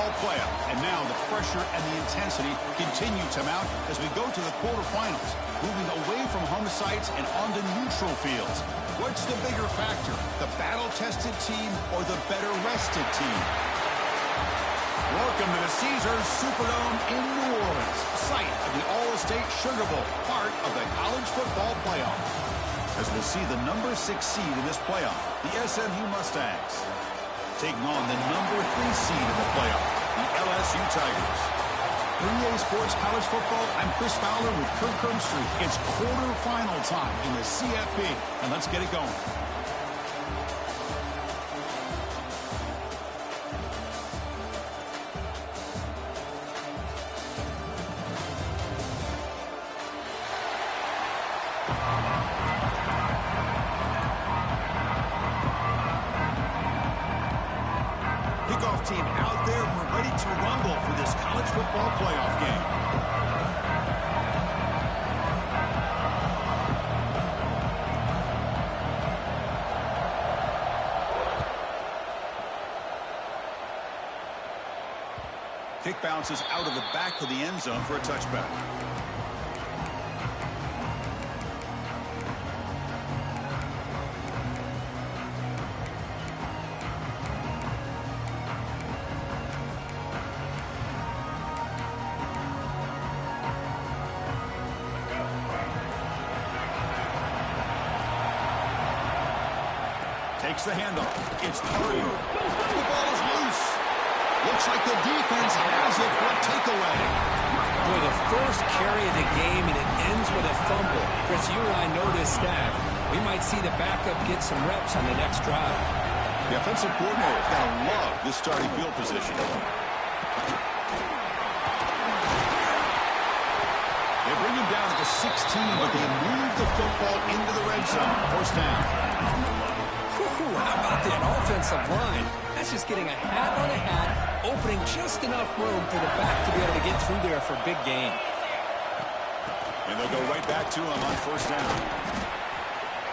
football playoff. And now the pressure and the intensity continue to mount as we go to the quarterfinals, moving away from home sites and onto neutral fields. What's the bigger factor, the battle-tested team or the better-rested team? Welcome to the Caesars Superdome in New Orleans, site of the All-State Sugar Bowl, part of the college football playoff. As we'll see the number 6 seed in this playoff, the SMU Mustangs, taking on the number 3 seed in the playoff, the LSU Tigers. For EA Sports College Football, I'm Chris Fowler with Kirk Herbstreit. It's quarterfinal time in the CFP, and let's get it going. Kickoff team out there. We're ready to rumble for this college football playoff game. Kick bounces out of the back of the end zone for a touchback. Takes the handoff. It's through. The ball is loose. Looks like the defense has it for a takeaway. Boy, the first carry of the game, and it ends with a fumble. Chris, you and I know this staff. We might see the backup get some reps on the next drive. The offensive coordinator is going to love this starting field position. They bring him down at the 16, but they move the football into the red zone. First down. How about that offensive line? That's just getting a hat on a hat, opening just enough room for the back to be able to get through there for a big gain. And they'll go right back to him on first down.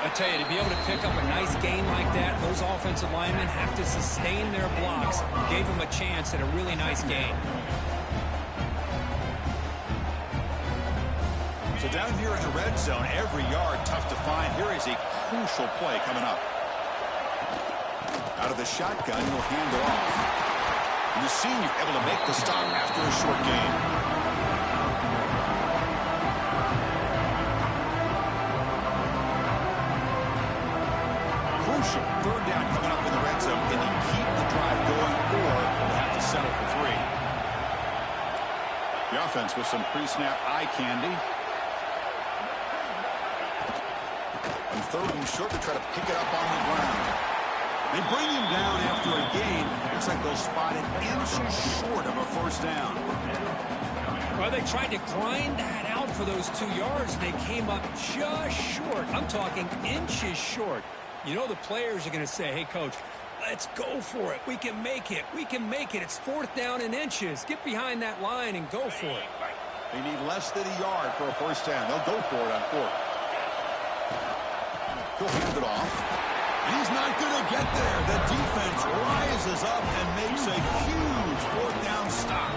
I tell you, to be able to pick up a nice gain like that, those offensive linemen have to sustain their blocks. Gave them a chance at a really nice gain. So down here in the red zone, every yard tough to find. Here is a crucial play coming up. Out of the shotgun, he'll hand it off. And the senior able to make the stop after a short gain. Crucial third down coming up in the red zone. Can he keep the drive going, or will have to settle for 3? The offense with some pre-snap eye candy. And third and short to try to pick it up on the ground. They bring him down after a gain. Looks like they'll spot it inches short of a first down. Well, they tried to grind that out for those 2 yards. They came up just short. I'm talking inches short. You know the players are going to say, hey, Coach, let's go for it. We can make it. We can make it. It's 4th down in inches. Get behind that line and go for it. They need less than a yard for a first down. They'll go for it on 4th. He'll hand it off. He's not going to get there. The defense rises up and makes a huge 4th down stop.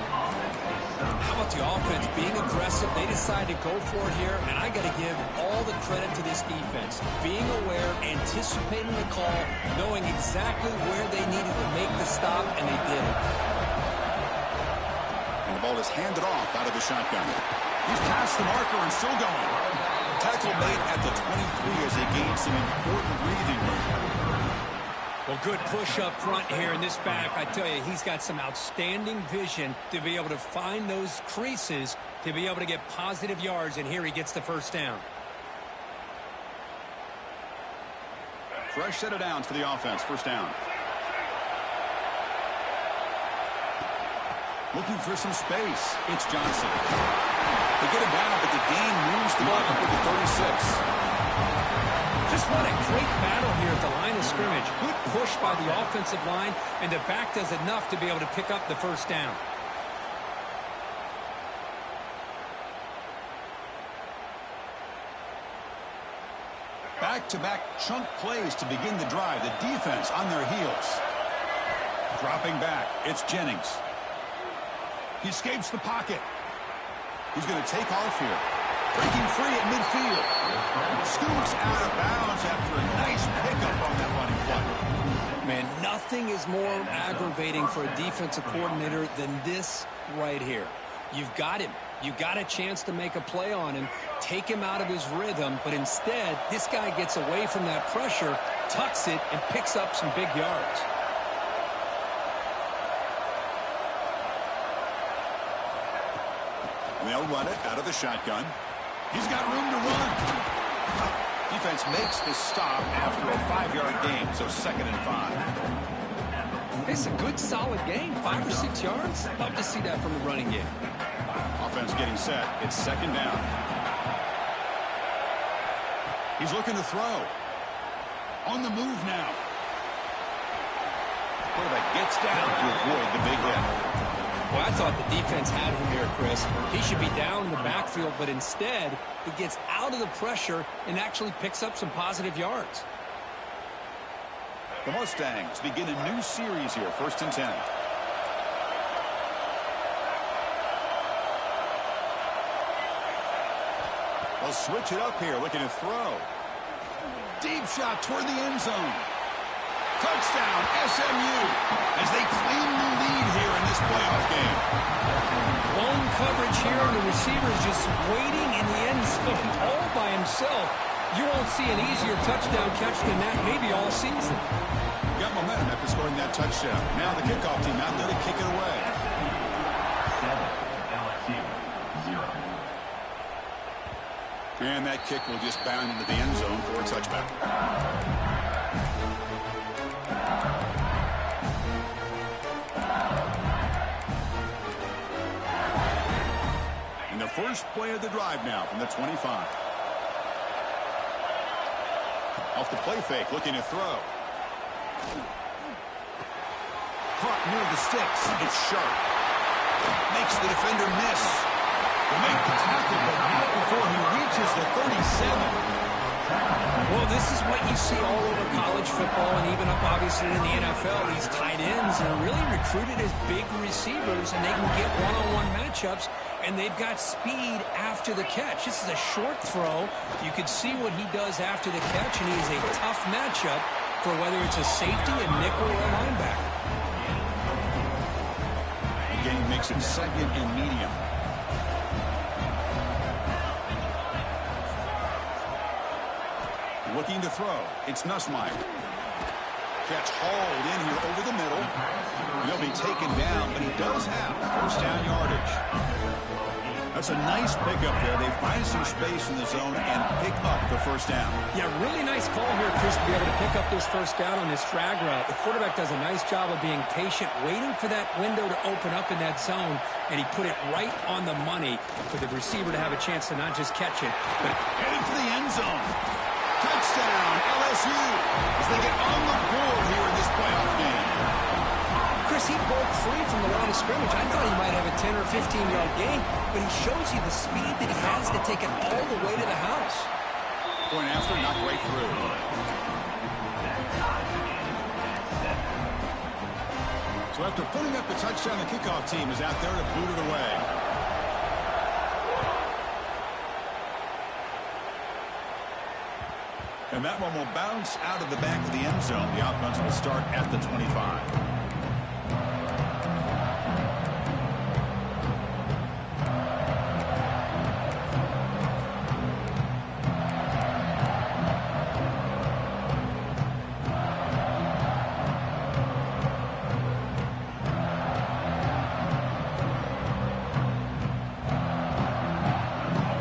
How about the offense being aggressive? They decide to go for it here, and I got to give all the credit to this defense. Being aware, anticipating the call, knowing exactly where they needed to make the stop, and they did it. And the ball is handed off out of the shotgun. He's past the marker and still going. Tackle made at the 23 as they gain some important breathing room. Well, good push up front here in this back. I tell you, he's got some outstanding vision to be able to find those creases, to be able to get positive yards, and here he gets the first down. Fresh set of downs for the offense. First down. Looking for some space. It's Johnson. They get him down, but the gain moves the ball up with the 36. Just what a great battle here at the line of scrimmage. Good push by the offensive line, and the back does enough to be able to pick up the first down. Back-to-back chunk plays to begin the drive. The defense on their heels. Dropping back, it's Jennings. He escapes the pocket. He's going to take off here. Breaking free at midfield. Scoots out of bounds after a nice pickup on that running play. Man, nothing is more aggravating for a defensive coordinator than this right here. You've got him. You've got a chance to make a play on him, take him out of his rhythm, but instead, this guy gets away from that pressure, tucks it, and picks up some big yards. They'll run it out of the shotgun. He's got room to run. Defense makes the stop after a 5-yard gain, so 2nd and 5. It's a good, solid gain, 5 or 6 yards. Love to see that from the running game. Offense getting set. It's 2nd down. He's looking to throw. On the move now. Quarterback gets down to avoid the big hit. Well, I thought the defense had him here, Chris. He should be down in the backfield, but instead, he gets out of the pressure and actually picks up some positive yards. The Mustangs begin a new series here, 1st and 10. They'll switch it up here, looking to throw. Deep shot toward the end zone. Touchdown, SMU, as they claim the lead here in this playoff game. Lone coverage here, and the receiver is just waiting in the end zone all by himself. You won't see an easier touchdown catch than that maybe all season. Got momentum after scoring that touchdown. Now the kickoff team out there to kick it away. 7, LSU, 0. And that kick will just bound into the end zone for a touchback. And the first play of the drive now from the 25. Off the play fake, looking to throw. Caught near the sticks. It's sharp. Makes the defender miss. Will make the tackle, but not before he reaches the 37. Well, this is what you see all over college football and even up, obviously, in the NFL. These tight ends are really recruited as big receivers, and they can get one-on-one matchups, and they've got speed after the catch. This is a short throw. You can see what he does after the catch, and he is a tough matchup for whether it's a safety, a nickel, or a linebacker. The game makes it 2nd and medium. Looking to throw. It's Nussmeier. Catch hauled in here over the middle. He'll be taken down, but he does have 1st down yardage. That's a nice pickup there. They find some space in the zone and pick up the 1st down. Yeah, really nice call here, Chris, to be able to pick up this 1st down on this drag route. The quarterback does a nice job of being patient, waiting for that window to open up in that zone, and he put it right on the money for the receiver to have a chance to not just catch it, but heading for the end zone. Touchdown, LSU, as they get on the board here in this playoff game. Chris, he broke free from the line of scrimmage. I thought he might have a 10 or 15-yard gain, but he shows you the speed that he has to take it all the way to the house. Going after, not right through. So after putting up the touchdown, the kickoff team is out there to boot it away. And that one will bounce out of the back of the end zone. The offense will start at the 25.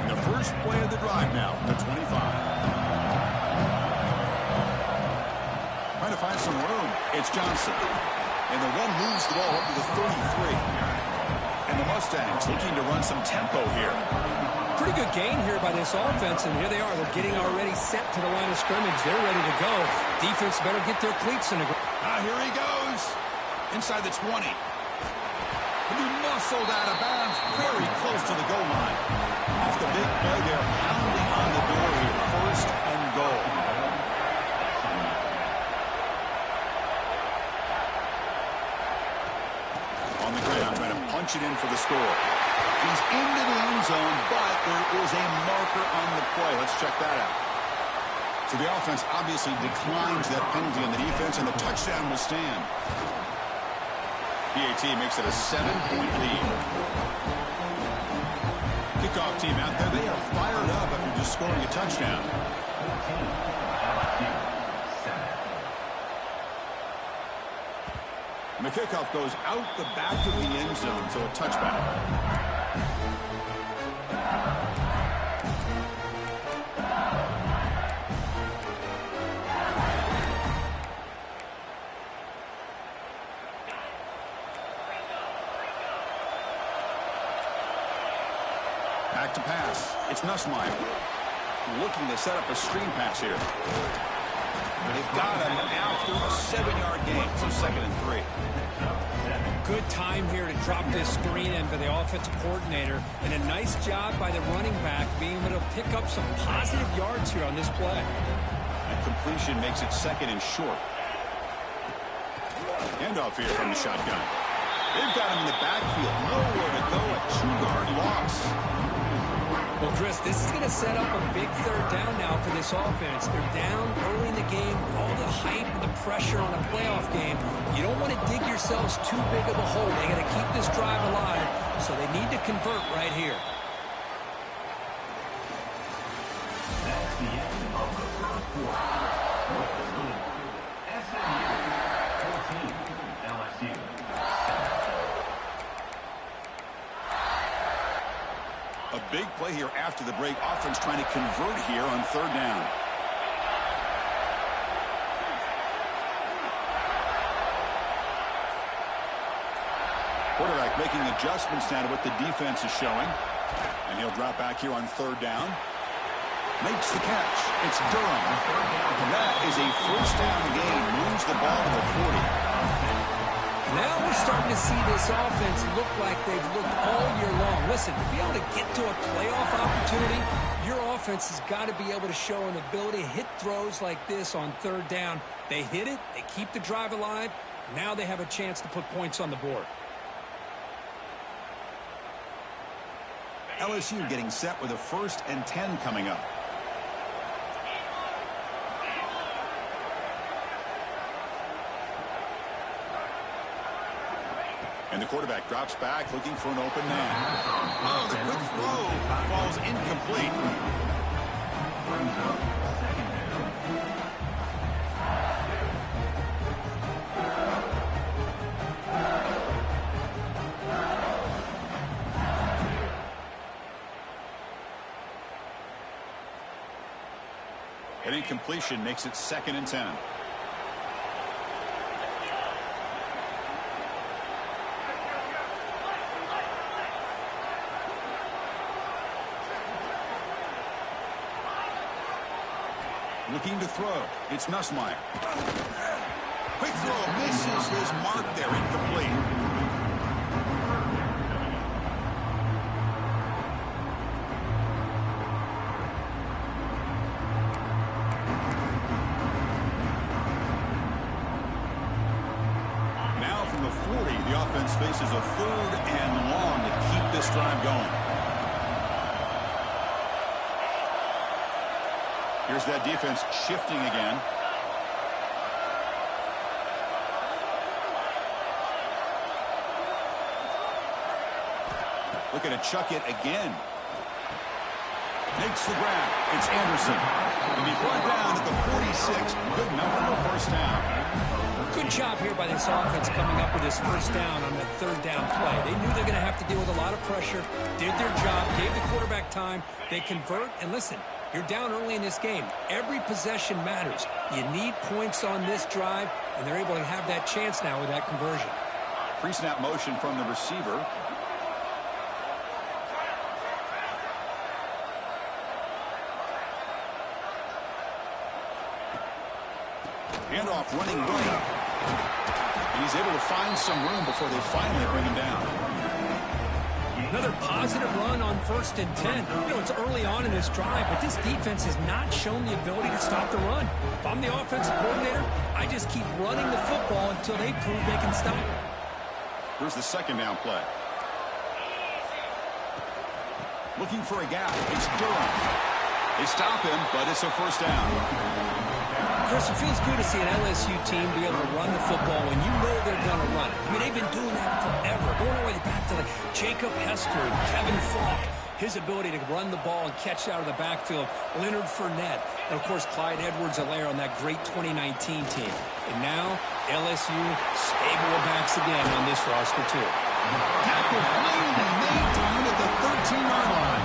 And the first play of the drive now from the 25. Trying to find some room. It's Johnson. And the run moves the ball up to the 33. And the Mustangs looking to run some tempo here. Pretty good gain here by this offense, and here they are. They're getting already set to the line of scrimmage. They're ready to go. Defense better get their cleats in the ground. Here he goes. Inside the 20. He'll be muscled out of bounds very close to the goal line. Off the big play there, pounding on the door here. 1st and goal. On the ground, trying to punch it in for the score. He's into the end zone, but there is a marker on the play. Let's check that out. So the offense obviously declines that penalty on the defense, and the touchdown will stand. PAT makes it a 7-point lead. Kickoff team out there, they are fired up after just scoring a touchdown. And the kickoff goes out the back of the end zone, so a touchback. Back to pass. It's Ncaa looking to set up a screen pass here. They've got him after a 7-yard gain, so 2nd and 3. Good time here to drop this screen in for the offensive coordinator, and a nice job by the running back being able to pick up some positive yards here on this play. And completion makes it 2nd and short. Handoff here from the shotgun. They've got him in the backfield. Nowhere to go. A 2-yard loss. Well, Chris, this is going to set up a big 3rd down now for this offense. They're down early in the game, all the hype and the pressure on a playoff game. You don't want to dig yourselves too big of a hole. They got to keep this drive alive, so they need to convert right here. That's the end of the first quarter. SMU 14, LSU. A big play here after the break. Offense trying to convert here on 3rd down. Quarterback making adjustments now to what the defense is showing. And he'll drop back here on 3rd down. Makes the catch. It's Durham. That is a 1st down gain. Moves the ball to the 40. Now we're starting to see this offense look like they've looked all year long. Listen, to be able to get to a playoff opportunity, your offense has got to be able to show an ability to hit throws like this on 3rd down. They hit it, they keep the drive alive. Now they have a chance to put points on the board. LSU getting set with a 1st and 10 coming up. And the quarterback drops back, looking for an open man. Oh, the quick throw falls incomplete. Brings up 2nd down. An incompletion makes it 2nd and 10. Looking to throw. It's Ncaa. Quick throw. Misses his mark there. Incomplete. Now from the 40, the offense faces a 3rd and long to keep this drive going. Here's that defense shifting again. Looking to chuck it again. Makes the grab. It's Anderson. And he brought down at the 46. Good enough for a 1st down. Good job here by this offense coming up with this 1st down on that 3rd down play. They knew they're going to have to deal with a lot of pressure, did their job, gave the quarterback time. They convert, and listen, you're down early in this game. Every possession matters. You need points on this drive, and they're able to have that chance now with that conversion. Pre-snap motion from the receiver. Handoff running right. And he's able to find some room before they finally bring him down. Another positive run on 1st and 10. You know, it's early on in this drive, but this defense has not shown the ability to stop the run. If I'm the offensive coordinator, I just keep running the football until they prove they can stop it. Here's the 2nd down play. Looking for a gap. It's Durham. They stop him, but it's a first down. Chris, it feels good to see an LSU team be able to run the football when you know they're going to run it. I mean, they've been doing that forever. Going all the way back to like Jacob Hester and Kevin Falk. His ability to run the ball and catch out of the backfield. Leonard Fournette. And, of course, Clyde Edwards-Helaire on that great 2019 team. And now, LSU stable of backs again on this roster, too. Tackle finally made down at the 13-yard line.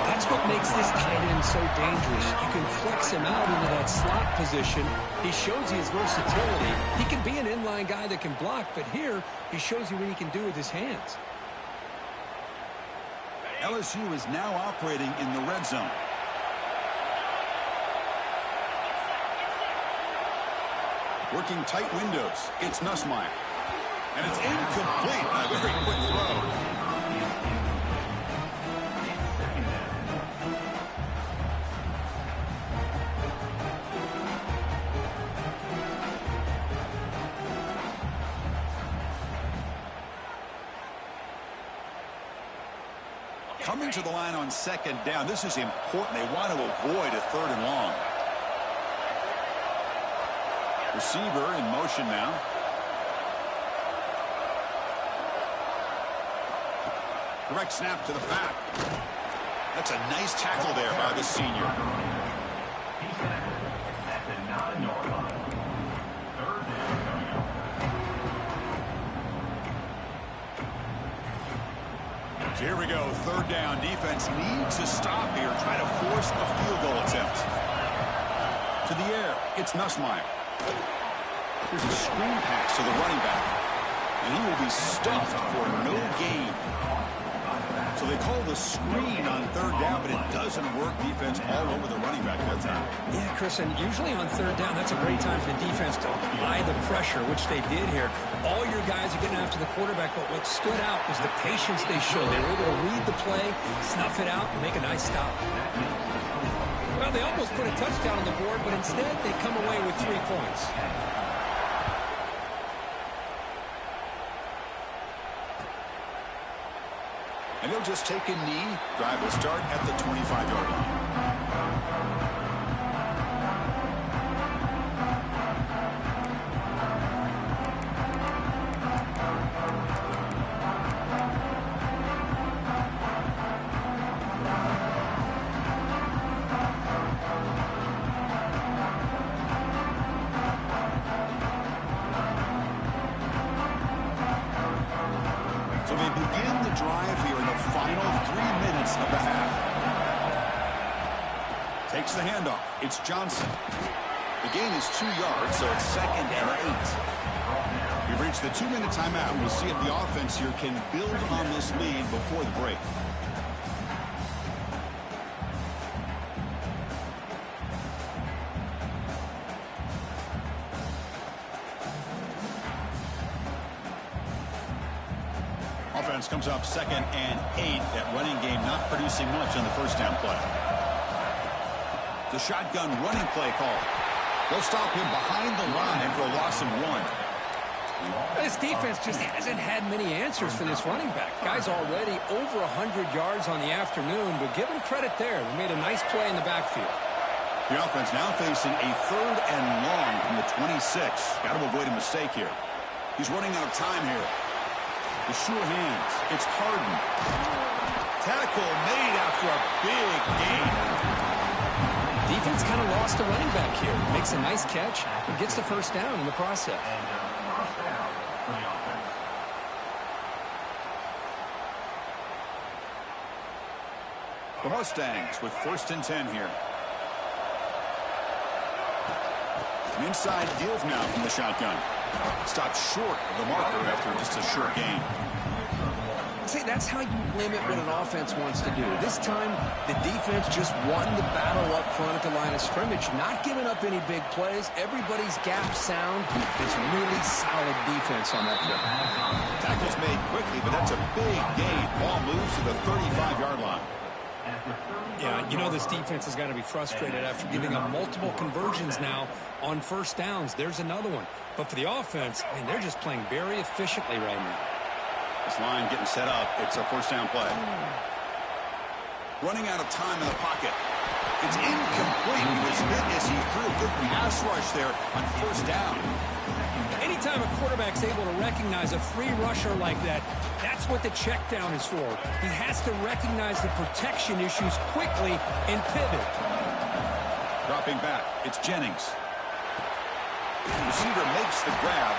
That's what makes this tight end so dangerous. You can flex him out into that slot position. He shows you his versatility. He can be an inline guy that can block, but here he shows you what he can do with his hands. LSU is now operating in the red zone. Working tight windows. It's Nussmeier. And it's incomplete. A very quick throw. Coming to the line on second down. This is important. They want to avoid a third and long. Receiver in motion now. Direct snap to the back. That's a nice tackle there by the senior. He's tackled at the 9-yard line. Third down coming up. So here we go. Third down. Defense needs to stop here. Try to force a field goal attempt. To the air. It's Nussmeier. Here's a screen pass to the running back. And he will be stuffed for no gain. So they call the screen on third down, but it doesn't work. Defense all over the running back that time. Yeah, Chris, and usually on third down, that's a great time for the defense to apply the pressure, which they did here. All your guys are getting after the quarterback, but what stood out was the patience they showed. They were able to read the play, snuff it out, and make a nice stop. Well, they almost put a touchdown on the board, but instead they come away with 3 points. And they'll just take a knee. Drive will start at the 25-yard line. So they begin the drive here in the final 3 minutes of the half. Takes the handoff. It's Johnson. The gain is 2 yards, so it's 2nd and 8. We've reached the 2-minute timeout. We'll see if the offense here can build on this lead before the break. Offense comes up 2nd and 8. That running game not producing much on the first down play. The shotgun running play call. They'll stop him behind the line for a loss of 1. This defense just hasn't had many answers for this running back. Guy's already over 100 yards on the afternoon, but give him credit there. They made a nice play in the backfield. The offense now facing a 3rd and long from the 26. Got to avoid a mistake here. He's running out of time here. The sure hands. It's Harden. Tackle made after a big gain. Defense kind of lost a running back here. Makes a nice catch and gets the first down in the process. First down for the offense. The Mustangs with 1st and 10 here. An inside deal now from the shotgun. Stopped short of the marker after just a short gain. See, that's how you limit what an offense wants to do. This time, the defense just won the battle up front at the line of scrimmage, not giving up any big plays. Everybody's gap sound. It's really solid defense on that play. Tackle's made quickly, but that's a big gain. Ball moves to the 35-yard line. Yeah, you know this defense has got to be frustrated after giving up multiple conversions now on first downs. There's another one. But for the offense, man, they're just playing very efficiently right now. This line getting set up. It's a first down play. Running out of time in the pocket. It's incomplete. He was hit as he threw a good pass rush there on first down. Anytime a quarterback's able to recognize a free rusher like that, that's what the check down is for. He has to recognize the protection issues quickly and pivot. Dropping back, it's Jennings. The receiver makes the grab.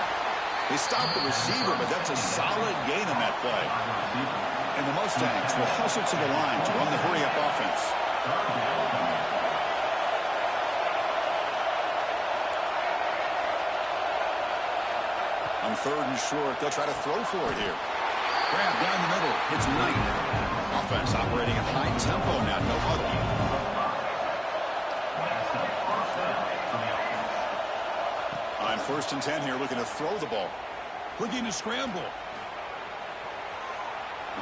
They stop the receiver, but that's a solid gain on that play. And the Mustangs will hustle to the line to run the hurry-up offense. On 3rd and short, they'll try to throw for it here. Grab down the middle. It's Knight. Offense operating at high tempo now. No huddle. On 1st and 10 here, looking to throw the ball. Looking to scramble.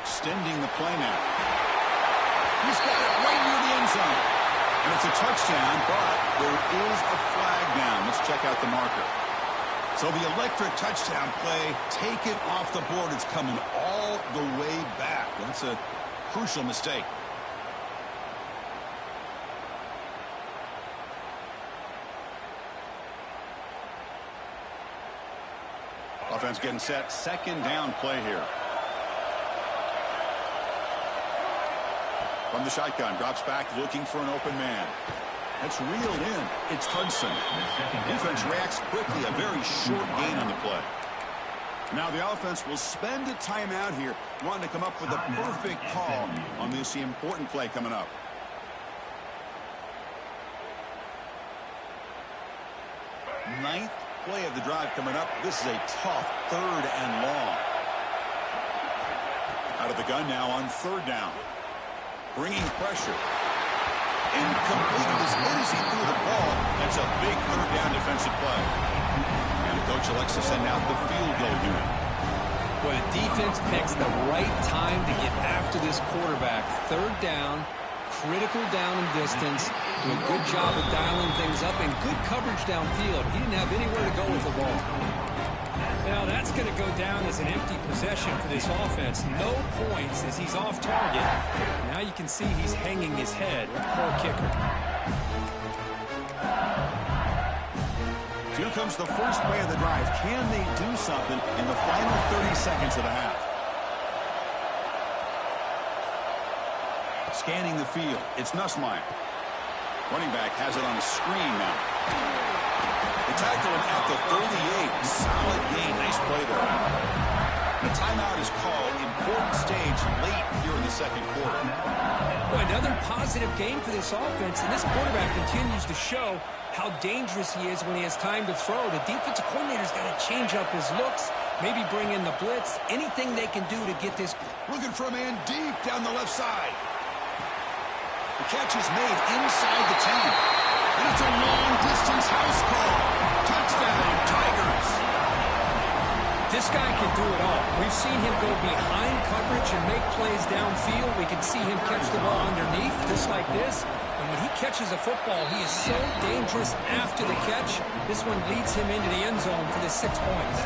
Extending the play now. He's got it right near the end zone. And it's a touchdown, but there is a flag down. Let's check out the marker. So the electric touchdown play, taken off the board. It's coming all the way back. That's a crucial mistake. Offense getting set. 2nd down play here. From the shotgun, drops back, looking for an open man. That's reeled in. It's Hudson. Defense reacts quickly. A very short gain on the play. Now the offense will spend a timeout here, wanting to come up with a perfect call on this important play coming up. Ninth play of the drive coming up. This is a tough 3rd and long. Out of the gun now on 3rd down. Bringing pressure. Incomplete. As good as he threw the ball, that's a big 3rd down defensive play. And the coach elects to send out the field goal unit. When a defense picks the right time to get after this quarterback, 3rd down, critical down and distance, do a good job of dialing things up, and good coverage downfield. He didn't have anywhere to go with the ball. Now that's going to go down as an empty possession for this offense. No points as he's off target. Now you can see he's hanging his head. Poor kicker. Here comes the first play of the drive. Can they do something in the final 30 seconds of the half? Scanning the field. It's Nussmeier. Running back has it on a screen now. The tackle him at the 38. Solid gain. Nice play there. The timeout is called. Important stage late here in the 2nd quarter. Boy, another positive game for this offense, and this quarterback continues to show how dangerous he is when he has time to throw. The defensive coordinator's got to change up his looks, maybe bring in the blitz, anything they can do to get this. Looking for a man deep down the left side. The catch is made inside the 10. And it's a long-distance house call. Touchdown, Tigers. This guy can do it all. We've seen him go behind coverage and make plays downfield. We can see him catch the ball underneath, just like this. And when he catches a football, he is so dangerous after the catch. This one leads him into the end zone for the 6 points.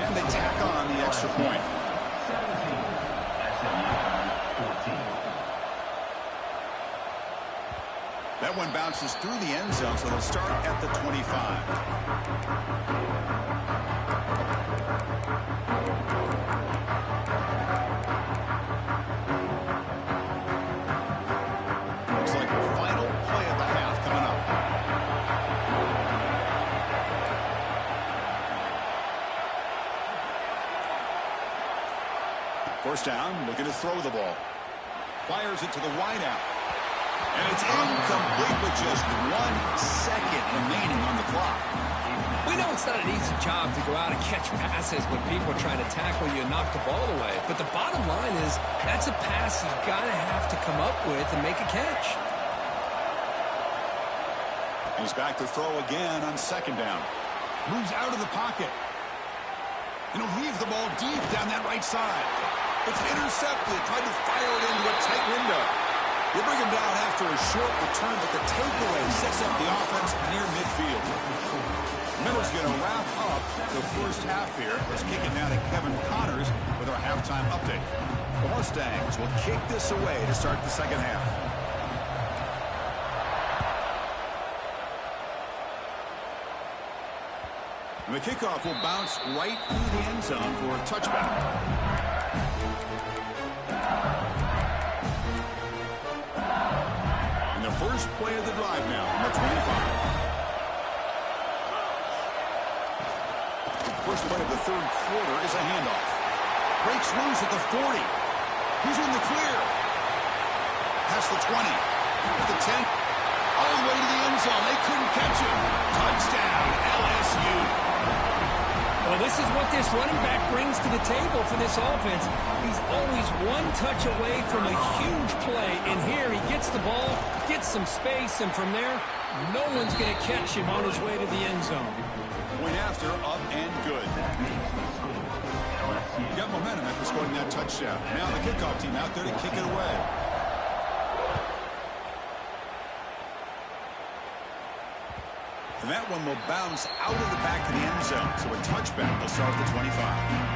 And they tack on the extra point. That one bounces through the end zone, so they'll start at the 25. Looks like the final play of the half coming up. First down, looking to throw the ball. Fires it to the wideout. And it's incomplete with just 1 second remaining on the clock. We know it's not an easy job to go out and catch passes when people are trying to tackle you and knock the ball away. But the bottom line is that's a pass you've got to have to come up with and make a catch. He's back to throw again on 2nd down. Moves out of the pocket. And he'll heave the ball deep down that right side. It's intercepted. Tried to fire it into a tight window. They bring him down after a short return, but the takeaway sets up the offense near midfield. Miller's going to wrap up the first half here. Let's kick it now to Kevin Connors with our halftime update. The Mustangs will kick this away to start the 2nd half. And the kickoff will bounce right through the end zone for a touchback. And the first play of the drive now, number 25. First play of the third quarter is a handoff. Breaks loose at the 40. He's in the clear. Past the 20. At the 10. All the way to the end zone. They couldn't catch him. Touchdown, LSU. Well, this is what this running back brings to the table for this offense. He's always one touch away from a huge play. And here he gets the ball, gets some space, and from there, no one's going to catch him on his way to the end zone. Point after, up and good. Got momentum after scoring that touchdown. Now the kickoff team out there to kick it away. And that one will bounce out of the back of the end zone. So a touchback will start at the 25.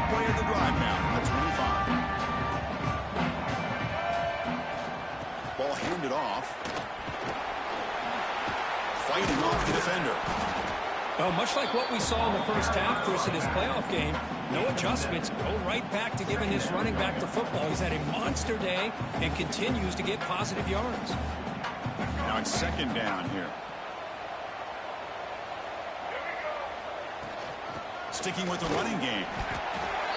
Play of the drive now at 25. Ball handed off. Fighting off the defender. Well, much like what we saw in the first half, Chris, in his playoff game, no adjustments. Go right back to giving his running back the football. He's had a monster day and continues to get positive yards. Now it's second down here. Sticking with the running game.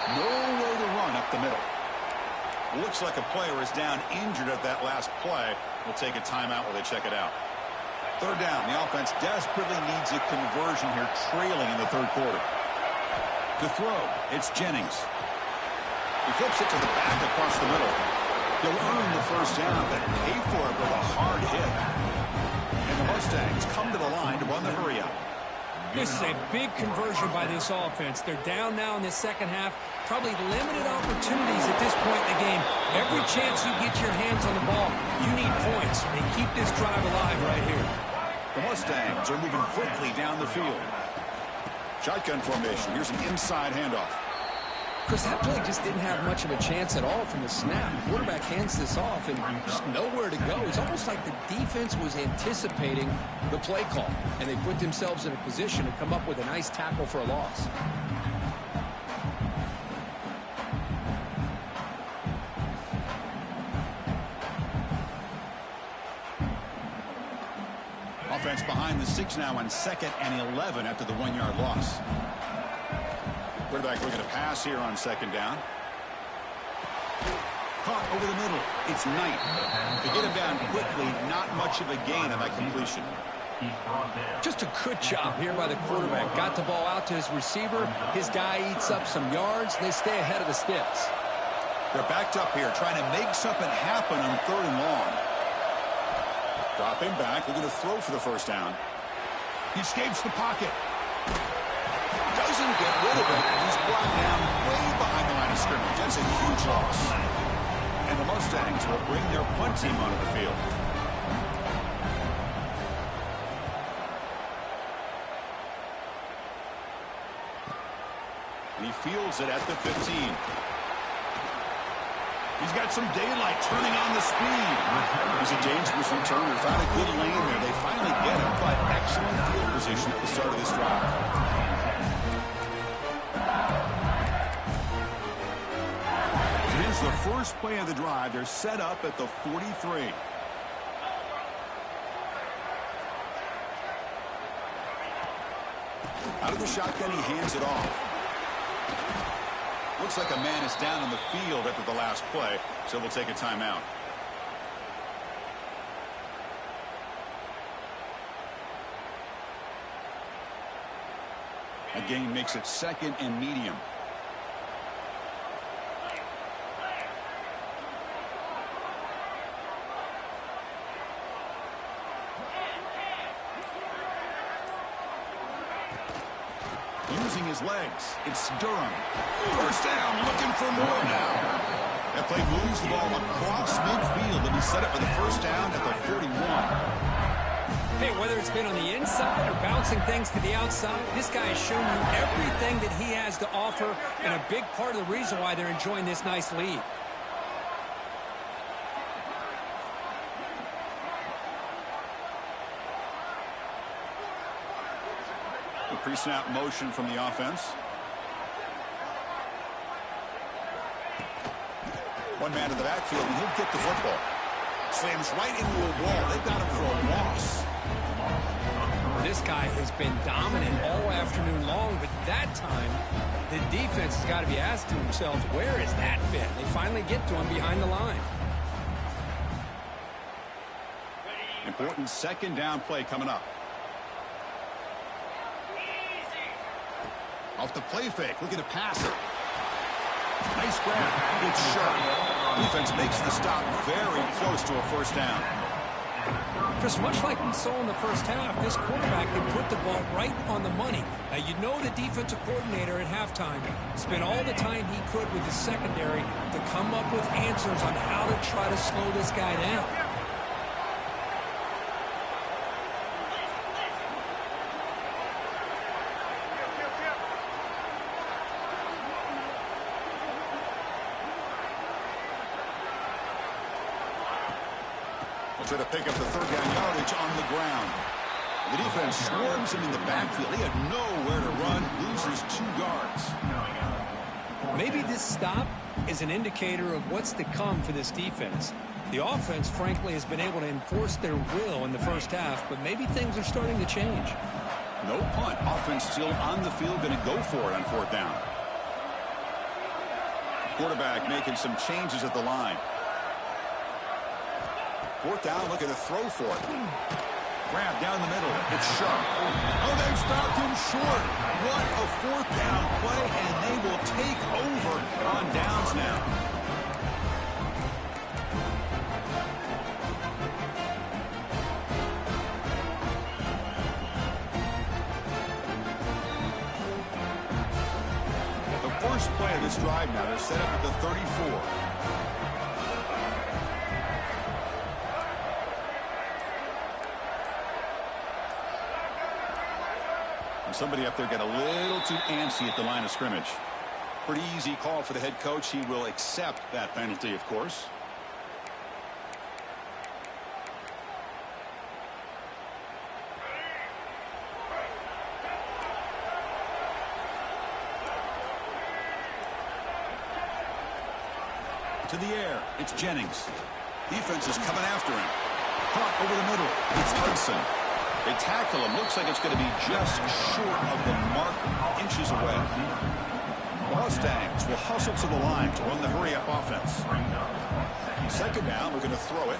Nowhere to run up the middle. Looks like a player is down injured at that last play. We'll take a timeout while they check it out. Third down. The offense desperately needs a conversion here, trailing in the third quarter. To throw, it's Jennings. He flips it to the back across the middle. He'll earn the first down, but pay for it with a hard hit. And the Mustangs come to the line to run the hurry up. This is a big conversion by this offense. They're down now in the second half. Probably limited opportunities at this point in the game. Every chance you get your hands on the ball, you need points. They keep this drive alive right here. The Mustangs are moving quickly down the field. Shotgun formation. Here's an inside handoff. Chris, that play just didn't have much of a chance at all from the snap. The quarterback hands this off and just nowhere to go. It's almost like the defense was anticipating the play call, and they put themselves in a position to come up with a nice tackle for a loss. Offense behind the 6 now on 2nd and 11 after the 1-yard loss. Quarterback looking to pass here on 2nd down. Caught over the middle. It's Knight. To get him down quickly, not much of a gain on that completion. Just a good job here by the quarterback. Got the ball out to his receiver. His guy eats up some yards. They stay ahead of the sticks. They're backed up here, trying to make something happen on 3rd and long. Dropping back, looking to throw for the first down. He escapes the pocket. Doesn't get rid of it. He's brought down way behind the line of scrimmage. That's a huge loss. And the Mustangs will bring their punt team onto the field. And he fields it at the 15. He's got some daylight, turning on the speed. He's a dangerous returner. Found a good lane there. They finally get him, but excellent field position at the start of this drive. Here's the first play of the drive. They're set up at the 43. Out of the shotgun, he hands it off. Looks like a man is down on the field after the last play, so we'll take a timeout. A gain makes it 2nd and medium. Using his legs, it's Durham. First down, looking for more now. That play moves the ball across midfield, and he set up for the first down at the 41. Hey, whether it's been on the inside or bouncing things to the outside, this guy has shown you everything that he has to offer, and a big part of the reason why they're enjoying this nice lead. The pre-snap motion from the offense. One man in the backfield, and he'll get the football. Slams right into a wall. They've got him for a loss. This guy has been dominant all afternoon long, but that time, the defense has got to be asking themselves, where is that fit? They finally get to him behind the line. Important second down play coming up. Off the play fake, looking to pass it. Nice grab. It's sharp. Defense makes the stop very close to a first down. Just much like we saw in the first half, this quarterback can put the ball right on the money. Now, you know the defensive coordinator at halftime spent all the time he could with his secondary to come up with answers on how to try to slow this guy down. Try to pick up the third down yardage on the ground. The defense swarms him in the backfield. He had nowhere to run, loses 2 yards. Maybe this stop is an indicator of what's to come for this defense. The offense, frankly, has been able to enforce their will in the first half, but maybe things are starting to change. No punt. Offense still on the field, going to go for it on 4th down. Quarterback making some changes at the line. 4th down, looking to throw for it. Grab down the middle. It's sharp. Oh, they've stopped him short. What a 4th down play, and they will take over on downs now. The first play of this drive now, they're set up at the 34. Somebody up there got a little too antsy at the line of scrimmage. Pretty easy call for the head coach. He will accept that penalty, of course. To the air. It's Jennings. Defense is coming after him. Caught over the middle. It's Hudson. They tackle him. Looks like it's going to be just short of the mark, inches away. Mustangs will hustle to the line to run the hurry-up offense. Second down, we're going to throw it.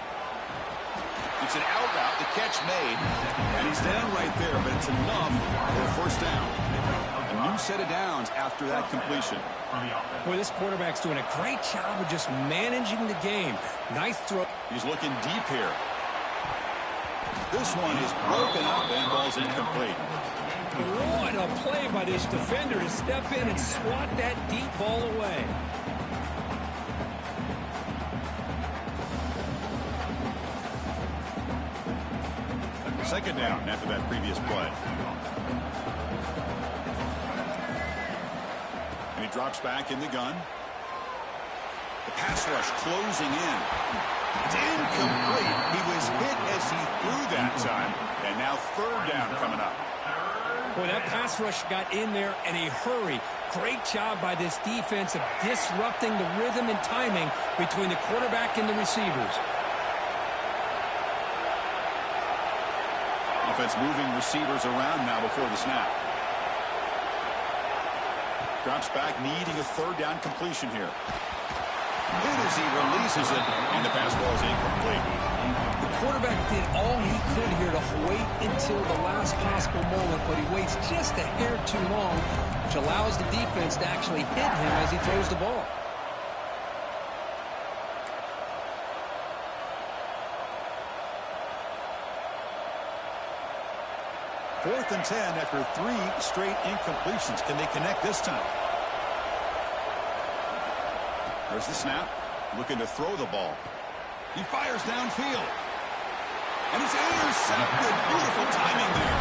It's an out route, the catch made, and he's down right there, but it's enough for a first down. A new set of downs after that completion. Boy, this quarterback's doing a great job of just managing the game. Nice throw. He's looking deep here. This one is broken up and falls incomplete. What a play by this defender to step in and swat that deep ball away. Second down after that previous play. And he drops back in the gun. The pass rush closing in. It's incomplete. He was hit as he threw that time. And now 3rd down coming up. Boy, that pass rush got in there in a hurry. Great job by this defense of disrupting the rhythm and timing between the quarterback and the receivers. Offense moving receivers around now before the snap. Drops back, needing a 3rd down completion here. Hit as he releases it, and the pass ball is incomplete. The quarterback did all he could here to wait until the last possible moment, but he waits just a hair too long, which allows the defense to actually hit him as he throws the ball. Fourth and 10 after 3 straight incompletions. Can they connect this time? There's the snap. Looking to throw the ball. He fires downfield. And it's intercepted. Beautiful timing there.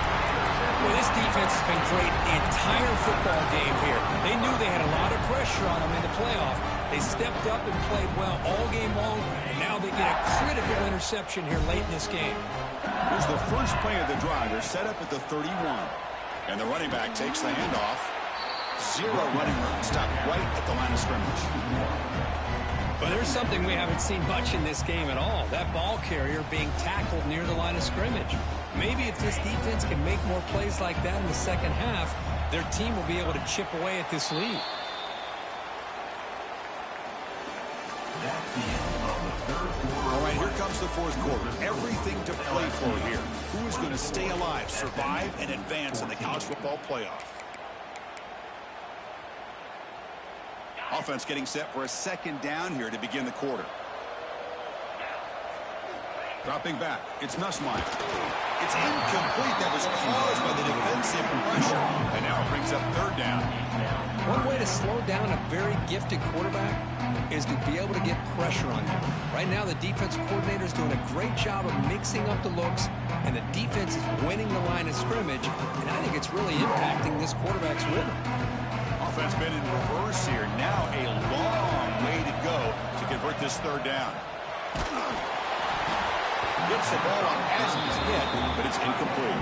Well, this defense has been great the entire football game here. They knew they had a lot of pressure on them in the playoff. They stepped up and played well all game long, and now they get a critical interception here late in this game. Here's the first play of the drive. They're set up at the 31. And the running back takes the handoff. Zero running room. Stopped right at the line of scrimmage. But there's something we haven't seen much in this game at all. That ball carrier being tackled near the line of scrimmage. Maybe if this defense can make more plays like that in the second half, their team will be able to chip away at this lead. All right, here comes the fourth quarter. Everything to play for here. Who is going to stay alive, survive, and advance in the college football playoff? Offense getting set for a second down here to begin the quarter. Dropping back. It's Nussmeier. It's incomplete. That was caused by the defensive pressure. And now it brings up third down. One way to slow down a very gifted quarterback is to be able to get pressure on him. Right now, the defense coordinator is doing a great job of mixing up the looks, and the defense is winning the line of scrimmage, and I think it's really impacting this quarterback's rhythm. Offense been in reverse here. Now a long way to go to convert this third down. Gets the ball on as he's hit, but it's incomplete.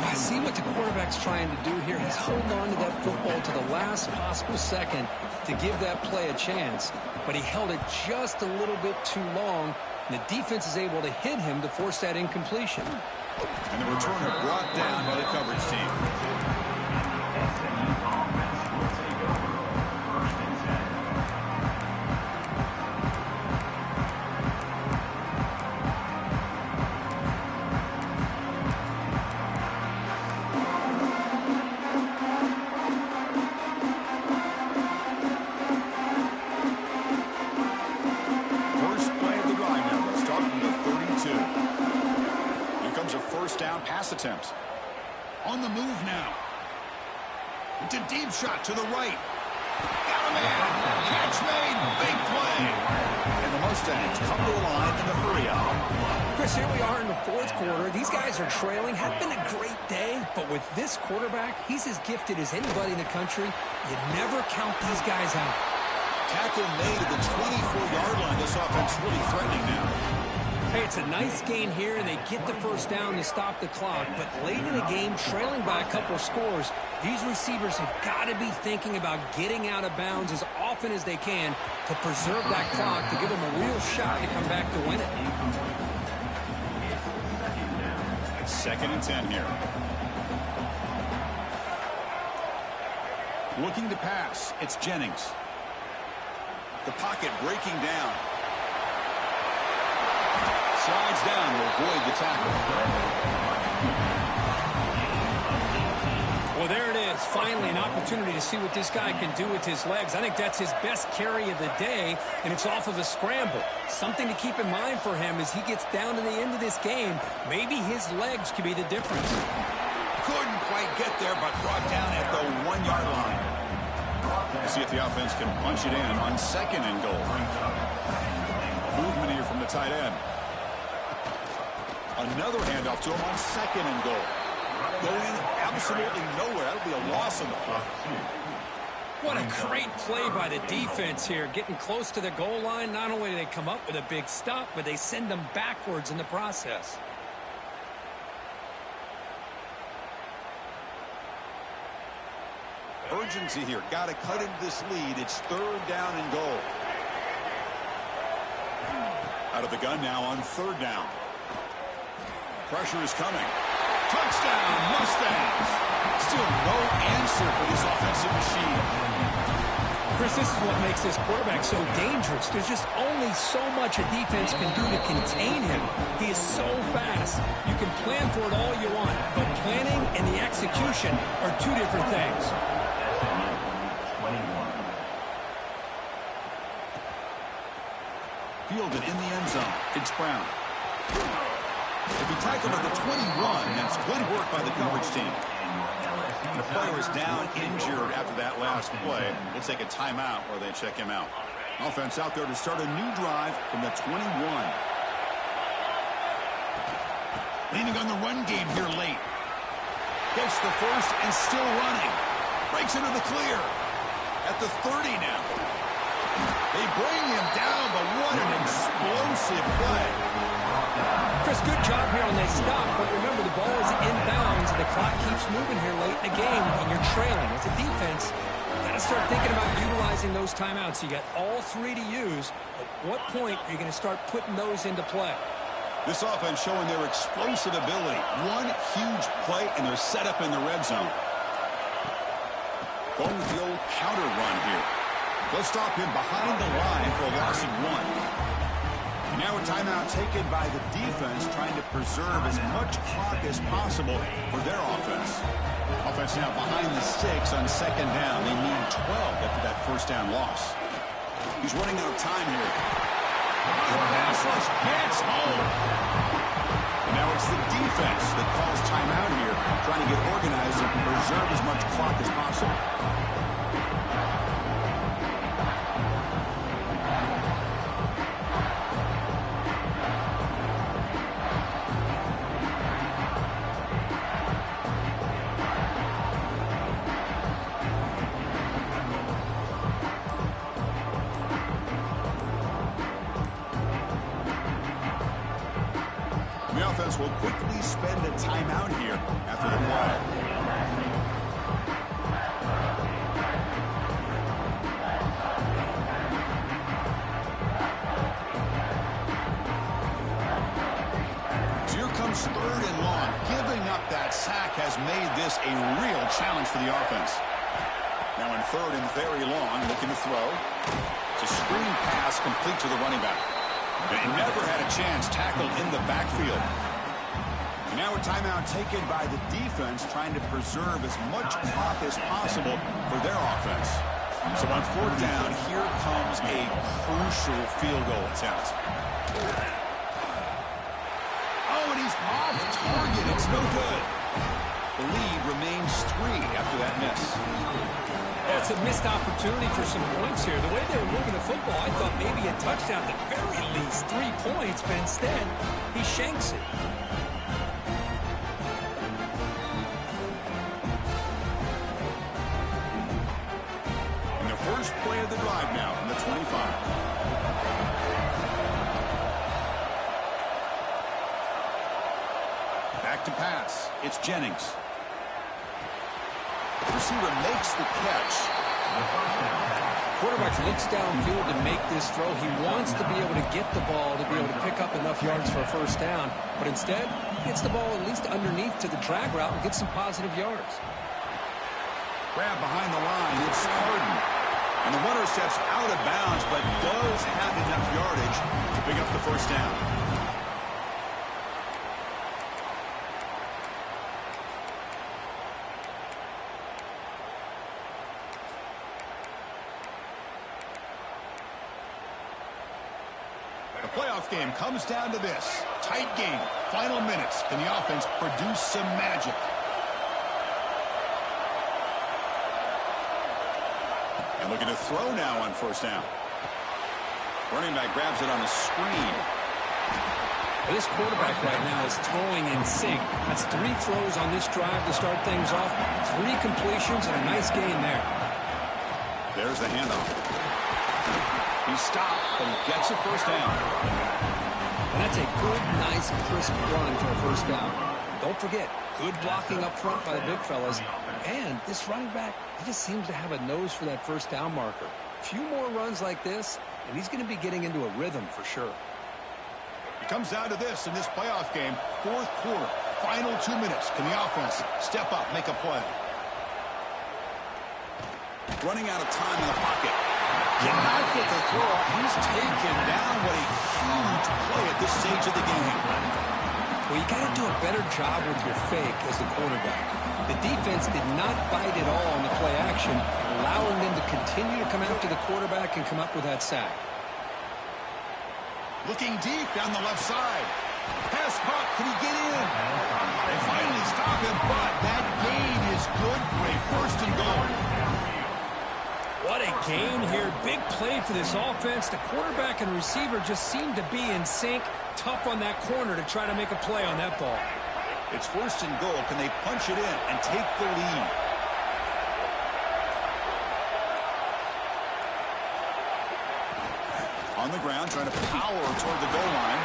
I see what the quarterback's trying to do here. He's holding on to that football to the last possible second to give that play a chance, but he held it just a little bit too long, and the defense is able to hit him to force that incompletion. And the returner brought down by the coverage team. Pass attempt. On the move now. It's a deep shot to the right. Got a man. Catch made. Big play. And the Mustangs come to the line in the hurry up. Chris, here we are in the fourth quarter. These guys are trailing. Had been a great day, but with this quarterback, he's as gifted as anybody in the country. You never count these guys out. Tackle made at the 24-yard line. This offense really threatening now. Hey, it's a nice gain here, and they get the first down to stop the clock. But late in the game, trailing by a couple of scores, these receivers have got to be thinking about getting out of bounds as often as they can to preserve that clock, to give them a real shot to come back to win it. Second and 10 here. Looking to pass. It's Jennings. The pocket breaking down. Slides down to avoid the tackle. Well, there it is. Finally, an opportunity to see what this guy can do with his legs. I think that's his best carry of the day, and it's off of a scramble. Something to keep in mind for him as he gets down to the end of this game. Maybe his legs could be the difference. Couldn't quite get there, but brought down at the 1-yard line. We'll see if the offense can punch it in on second and goal. Movement here from the tight end. Another handoff to him on second and goal. Going absolutely nowhere. That'll be a loss on the play. What a great play by the defense here. Getting close to the goal line, not only do they come up with a big stop, but they send them backwards in the process. Urgency here. Got to cut into this lead. It's third down and goal. Out of the gun now on third down. Pressure is coming. Touchdown, Mustangs. Still no answer for this offensive machine. Chris, this is what makes this quarterback so dangerous. There's just only so much a defense can do to contain him. He is so fast. You can plan for it all you want, but planning and the execution are two different things. Fielded in the end zone. It's Brown. If he tackled at the 21, that's good work by the coverage team. The player is down injured after that last play. They'll take a timeout or they check him out. Offense out there to start a new drive from the 21. Leaning on the run game here late. Gets the first and still running. Breaks into the clear. At the 30 now. They bring him down, but what an explosive play. Chris, good job here on that stop, but remember the ball is inbounds and the clock keeps moving here late in the game and you're trailing. As a defense, you got to start thinking about utilizing those timeouts. You got all three to use. At what point are you going to start putting those into play? This offense showing their explosive ability. One huge play and they're set up in the red zone. Going with the old counter run here. They'll stop him behind the line for a loss of 1. Now a timeout taken by the defense, trying to preserve as much clock as possible for their offense. Offense now behind the 6 on second down. They need 12 after that first down loss. He's running out of time here. Pass rush gets home. And now it's the defense that calls timeout here, trying to get organized and preserve as much clock as possible. The offense will quickly spend a timeout here after the play. So here comes 3rd and long. Giving up that sack has made this a real challenge for the offense. Now in 3rd and very long, looking to throw. It's a screen pass complete to the running back. They never had a chance tackled in the backfield. And now a timeout taken by the defense, trying to preserve as much clock as possible for their offense. So on 4th down, here comes a crucial field goal attempt. Oh, and he's off target. It's no good. The lead remains 3 after that miss. Yeah, it's a missed opportunity for some points here. The way they were moving the football, I thought maybe a touchdown, at the very least 3 points, but instead, he shanks it. And the first play of the drive now from the 25. Back to pass. It's Jennings. The receiver makes the catch. Quarterback looks downfield to make this throw. He wants to be able to get the ball to be able to pick up enough yards for a first down. But instead, he gets the ball at least underneath to the drag route and gets some positive yards. Grab behind the line. It's Harden. And the runner steps out of bounds, but does have enough yardage to pick up the first down. The playoff game comes down to this. Tight game. Final minutes. Can the offense produce some magic? And looking to throw now on first down. Running back grabs it on a screen. This quarterback right now is throwing in sync. That's 3 throws on this drive to start things off. 3 completions and a nice gain there. There's the handoff. He stopped, but he gets a first down. And that's a good, nice, crisp run for a first down. Don't forget, good blocking up front by the big fellas. And this running back, he just seems to have a nose for that first down marker. A few more runs like this, and he's going to be getting into a rhythm for sure. It comes down to this in this playoff game. 4th quarter, final 2 minutes. Can the offense step up, make a play? Running out of time in the pocket. Cannot get the throw. He's taken down. What a huge play at this stage of the game. Well, you got to do a better job with your fake as the quarterback. The defense did not bite at all on the play action, allowing them to continue to come after the quarterback and come up with that sack. Looking deep down the left side. Pass caught. Can he get in? They finally stop him, but that gain is good for a first and goal. What a gain here. Big play for this offense. The quarterback and receiver just seem to be in sync. Tough on that corner to try to make a play on that ball. It's first and goal. Can they punch it in and take the lead? On the ground, trying to power toward the goal line.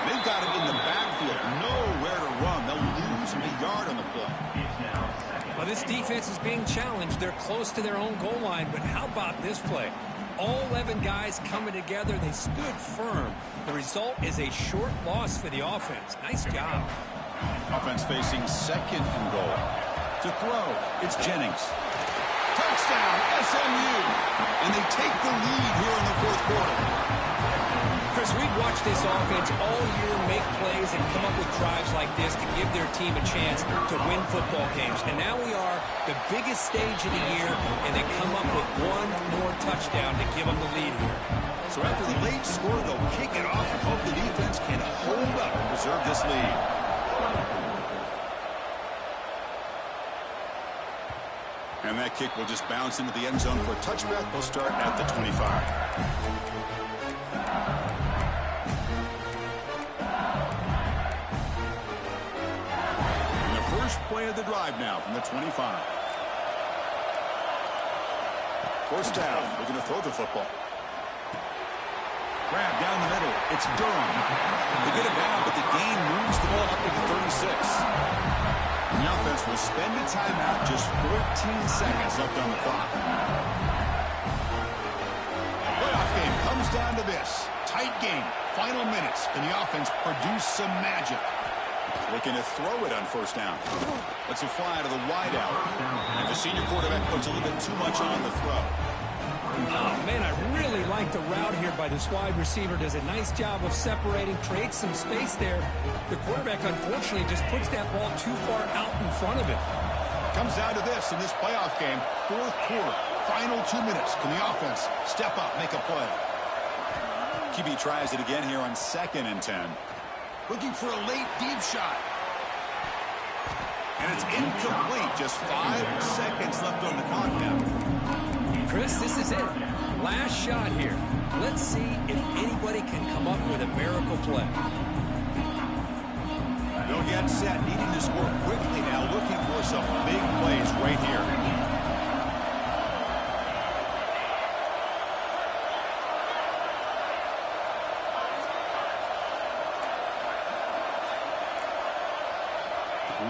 They've got it in the backfield. Nowhere to run. They'll lose a yard on the play. Well, this defense is being challenged. They're close to their own goal line, but how about this play? All 11 guys coming together. They stood firm. The result is a short loss for the offense. Nice job. Offense facing second and goal. To throw, it's Jennings. Touchdown, SMU. And they take the lead here in the fourth quarter. Chris, we've watched this offense all year make plays and come up with drives like this to give their team a chance to win football games. And now we are the biggest stage of the year, and they come up with one more touchdown to give them the lead here. So after the late score, they'll kick it off and hope the defense can hold up and preserve this lead. And that kick will just bounce into the end zone for a touchback. They'll start at the 25. Play of the drive now from the 25. First down. We're going to throw the football. Grab down the middle. It's Durham. They get it down, but the gain moves the ball up to the 36. And the offense will spend a timeout. Just 14 seconds left on the clock. The playoff game comes down to this. Tight game. Final minutes. Can the offense produce some magic? Looking to throw it on first down. Let's a fly to the wideout. And the senior quarterback puts a little bit too much on the throw. Oh, man, I really like the route here by this wide receiver. Does a nice job of separating, creates some space there. The quarterback, unfortunately, just puts that ball too far out in front of him. Comes down to this in this playoff game. Fourth quarter, final 2 minutes. Can the offense step up, make a play? QB tries it again here on 2nd and 10. Looking for a late deep shot. And it's incomplete. Just 5 seconds left on the clock now. Chris, this is it. Last shot here. Let's see if anybody can come up with a miracle play. They'll get set, needing to score quickly now, looking for some big plays right here.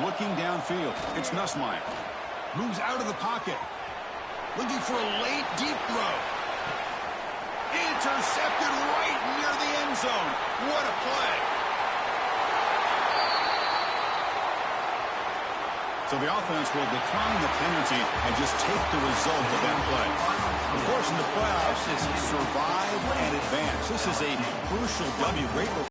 Looking downfield, it's Nussmeier. Moves out of the pocket. Looking for a late deep throw. Intercepted right near the end zone. What a play. So the offense will decline the penalty and just take the result of that play. Of course, in the playoffs, it's survive and advance. This is a crucial W. Great